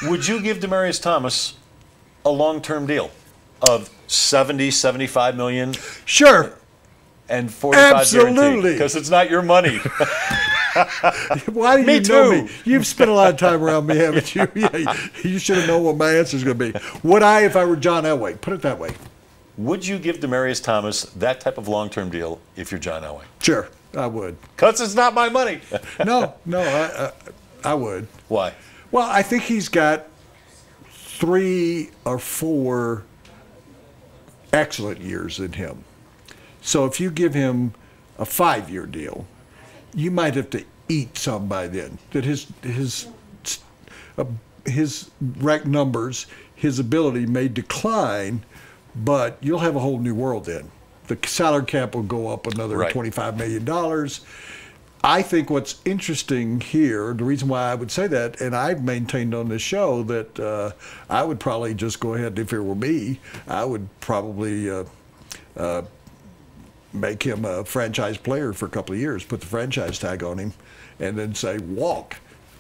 Would you give Demaryius Thomas a long-term deal of 70, 75 million? Sure. And 45 Absolutely. Because it's not your money. Why do Me you know too. me? You've spent a lot of time around me, haven't you? Yeah, you should have known what my answer is going to be. Would I if I were John Elway? Put it that way. Would you give Demaryius Thomas that type of long-term deal if you're John Elway? Sure, I would. Because it's not my money. No, I would. Why? Well, I think he's got 3 or 4 excellent years in him. So if you give him a 5-year deal, you might have to eat some by then. That his rec numbers, his ability may decline, but you'll have a whole new world then. The salary cap will go up another $25 million. I think what's interesting here, the reason why I would say that, and I've maintained on this show that I would probably just go ahead, if it were me, I would probably make him a franchise player for a couple of years, put the franchise tag on him, and then say walk.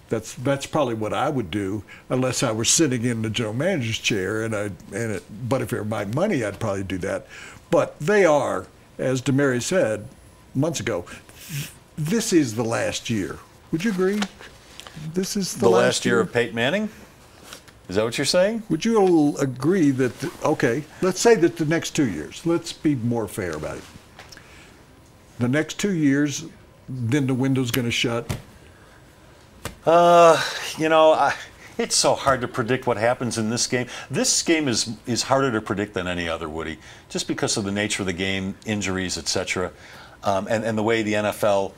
That's probably what I would do, unless I were sitting in the general manager's chair. But if it were my money, I'd probably do that. But they are, as Demaryius said months ago, this is the last year. Would you agree? This is the last year of Peyton Manning? Is that what you're saying? Would you agree that, okay, let's say that the next 2 years, let's be more fair about it. The next 2 years, then the window's going to shut? You know, it's so hard to predict what happens in this game. This game is harder to predict than any other, Woody, just because of the nature of the game, injuries, etc., and the way the NFL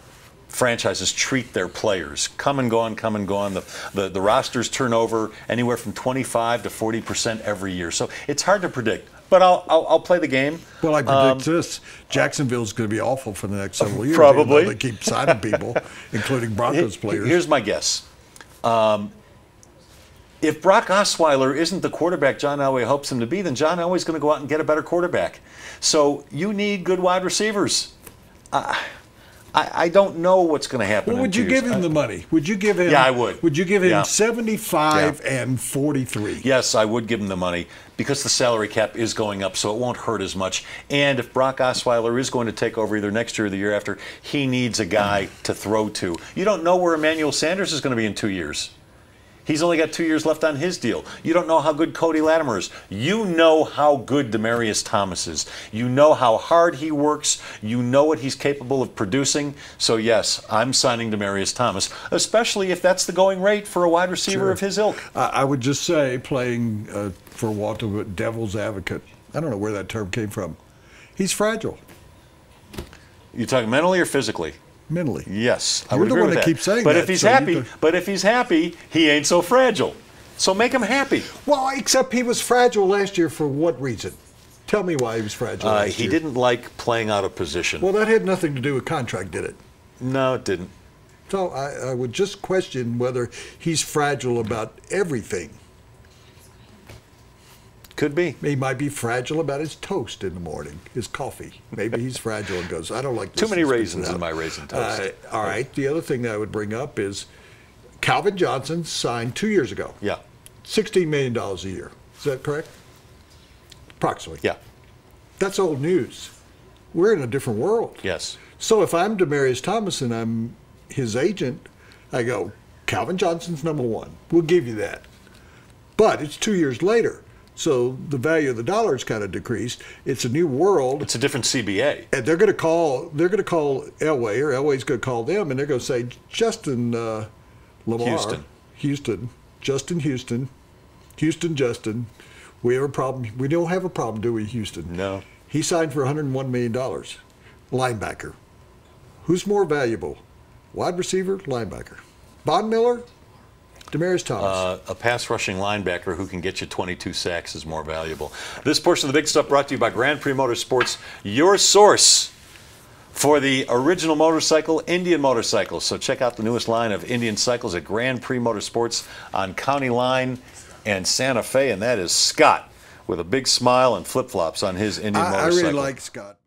franchises treat their players. Come and gone, come and gone. The rosters turn over anywhere from 25 to 40% every year. So it's hard to predict. But I'll play the game. Well, I predict this. Jacksonville's going to be awful for the next several years. Probably. They keep signing people, including Broncos players. Here's my guess. If Brock Osweiler isn't the quarterback John Elway hopes him to be, then John Elway's going to go out and get a better quarterback. So you need good wide receivers. I don't know what's going to happen. Well, would you give him the money? Would you give him? Yeah, I would. Would you give him 75 and 43? Yes, I would give him the money because the salary cap is going up, so it won't hurt as much. And if Brock Osweiler is going to take over either next year or the year after, he needs a guy to throw to. You don't know where Emmanuel Sanders is going to be in 2 years. He's only got 2 years left on his deal. You don't know how good Cody Latimer is. You know how good Demaryius Thomas is. You know how hard he works. You know what he's capable of producing. So, yes, I'm signing Demaryius Thomas, especially if that's the going rate for a wide receiver of his ilk. I would just say, playing for want of a devil's advocate, I don't know where that term came from. He's fragile. You talking mentally or physically? Mentally. Yes, I You're would the agree one with that keeps saying but that. If he's so happy, but if he's happy, he ain't so fragile. So make him happy. Well, except he was fragile last year for what reason? Tell me why he was fragile last he year. didn't like playing out of position. Well, that had nothing to do with contract, did it? No, it didn't. So I would just question whether he's fragile about everything. Could be. He might be fragile about his toast in the morning, his coffee. Maybe he's fragile and goes, I don't like this. Too many raisins in my raisin toast. All right. The other thing that I would bring up is Calvin Johnson signed 2 years ago. Yeah. $16 million a year. Is that correct? Approximately. Yeah. That's old news. We're in a different world. Yes. So if I'm Demaryius Thomas and I'm his agent, I go, Calvin Johnson's number one. We'll give you that. But it's 2 years later. So the value of the dollar is kind of decreased. It's a new world. It's a different CBA. And they're going to call Elway, or Elway's going to call them, and they're going to say, Justin Lamar. Justin. We have a problem. We don't have a problem, do we, Houston? No. He signed for $101 million. Linebacker. Who's more valuable? Wide receiver, linebacker. Von Miller, Demaryius Thomas. A pass-rushing linebacker who can get you 22 sacks is more valuable. This portion of the Big Stuff brought to you by Grand Prix Motorsports, your source for the original motorcycle, Indian motorcycles. So check out the newest line of Indian cycles at Grand Prix Motorsports on County Line and Santa Fe, and that is Scott with a big smile and flip-flops on his Indian motorcycle. I really like Scott.